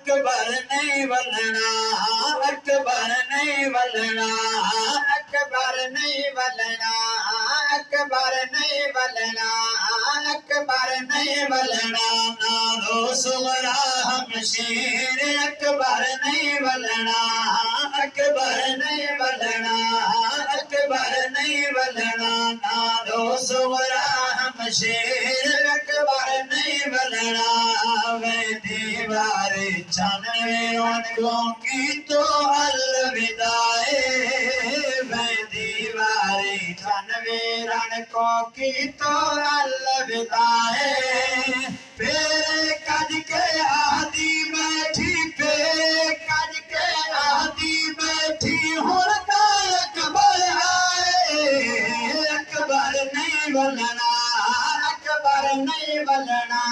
अकबर नहीं वलना, अकबर नहीं वलना, अकबर नहीं वलना, अकबर नहीं वलना, अकबर नहीं वलना। नालो सुगरा हम शेर अकबर नहीं वलना, अकबर नहीं वलना, अकबर नहीं वलना। नालो सुगरा हम शेर अकबर नहीं वलना। वे दीवारे छानवे उनको की तो अलविदाए, वे दीवारे छानवे रणको की तो अलविदाए। फेरे कज के आदि बैठी, फेरे कज के आदि बैठी हुण अकबर आए, अकबर नहीं वलना, अकबर नहीं वलना,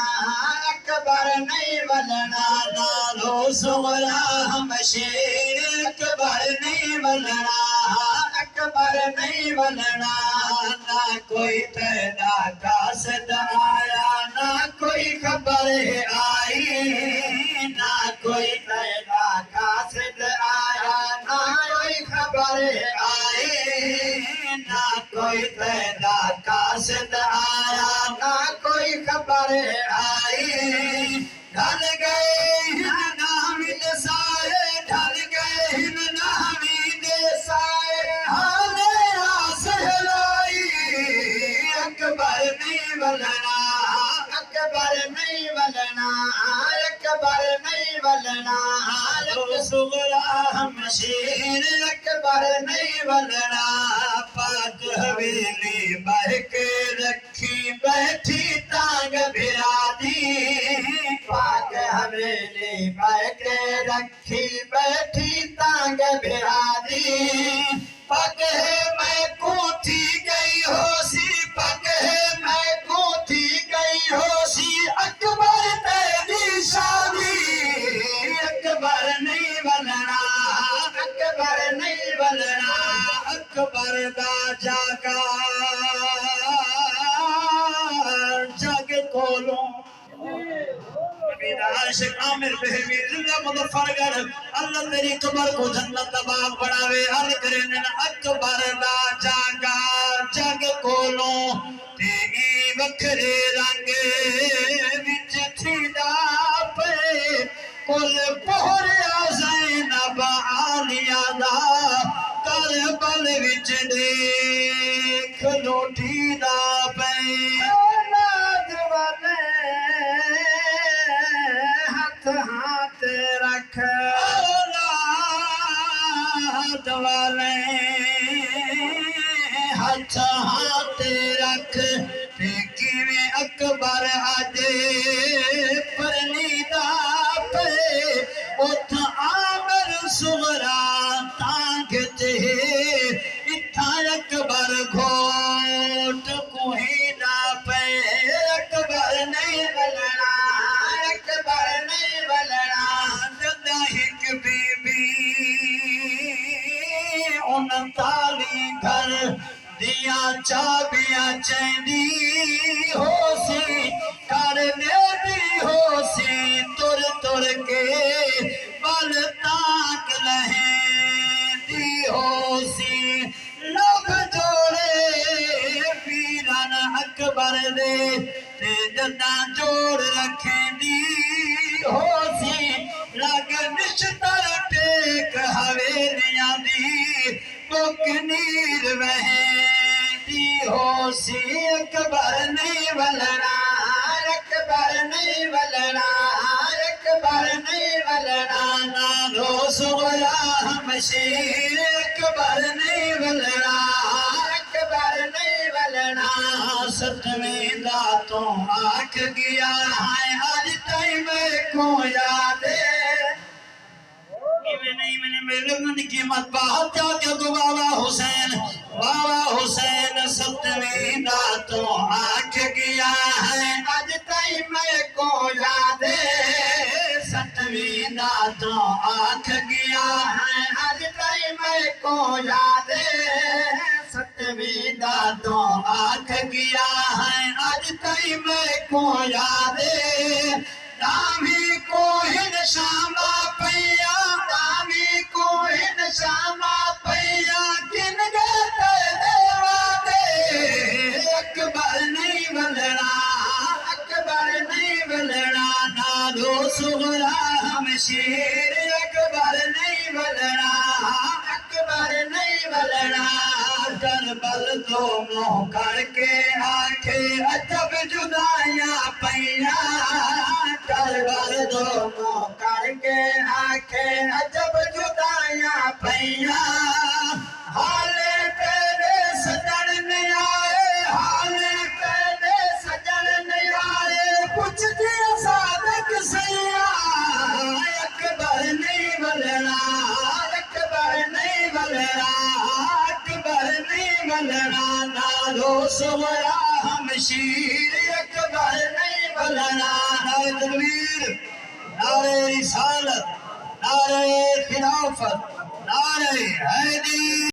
अकबर नहीं वलना। नालो सुगरा हम शेर अकबर नहीं वलना, अकबर नहीं वलना। ना कोई पैदा कासद आया, ना कोई खबर आई, ना कोई पैदा कासद आया, ना कोई खबर आई, ना कोई पैदा कासद आया, ना कोई खबर आई। ढल गए नामिद साए, ढल गए नामिद साए, हाले आस लाई। अकबर नहीं वलना, अकबर नहीं वलना, अकबर नहीं वलना। लो सुगरा हम शेर अकबर नहीं वलना। पाक हवेली बह के रखी बैठी तांग बिरादी, पाक हवेली बह के रखी बैठी तांग बिरादी। पग है मैं कोठी गई होशी, पग है मैं कोठी गई होशी, अकबर तेरी शादी। अकबर नहीं वलना, अकबर नहीं वलना, अकबर दा जागा जग कोलो। आशिक आमिर बहवी जिंदा मुजफ्फरगढ़, अल्लाह तेरी कब्र को जन्नत दा बाग बनावे। हल करे न अकबर दा जागा जग कोलो, तेरी वखरे रंग विच थींदा पे कुल पोहरिया ज़ैनब आलिया दा। करबल विच देख लोटीदा पे हाथ रख, औलाद वाले हाथ हाथ रख। किवें अकबर अज परनीदा पे, उथ आमिर सुगरा तांग ते, इथा अकबर घोट कुहीदा पे। अकबर नहीं वलना, अकबर नहीं वलना। हिक बीबी 39 घर दिया चाबियां चैंदी होसी, कर देती होसी तुर तुर के बल ताक लहेंदी होसी। लोग जोड़े वीरन अकबर दे ते जदा जोड़ रखेंदी होसी। लग निश्तर टेक हवेलियां दी बुकनीर वहेंदी होसी। अकबर नहीं वलना, अकबर नहीं वलना, अकबर नहीं वलना। नालो सुगरा हम शेर अकबर नहीं वलना, अकबर नहीं वलना। सतवें दा तो आख गया है आज तई मेरे को याद है। नहीं मैंने मेरे की कीमत बाहर जाके तो बाबा हुसैन सतवें दा तो आख गया है आज तई मेरे को याद है। सतवें दा तो आख गया है आज तई मेरे को याद है। सतवें दा तो आख गया है आज तई मेरे को याद है। दामी को हिन शामा नालो सुगरा हम शेर अकबर नहीं बलना, अकबर नहीं बलना। करबल दो मुँह करके आखे अजब जुदाइयां पैया, करबल दो मुँह करके आखे अजब जुदाइयां पैया। हाले तेरे सजन नहीं आए, हाले तेरे सजन नहीं आए, कुछ दिया सादक सैया। अकबर नहीं बलना, अकबर नहीं बलना, अकबर नहीं बलना। नालो सुगरा हम शीर अकबर नहीं बलना। नारे तकबीर, नारे रिसालत, नारे खिलाफत, नारे हैदरी।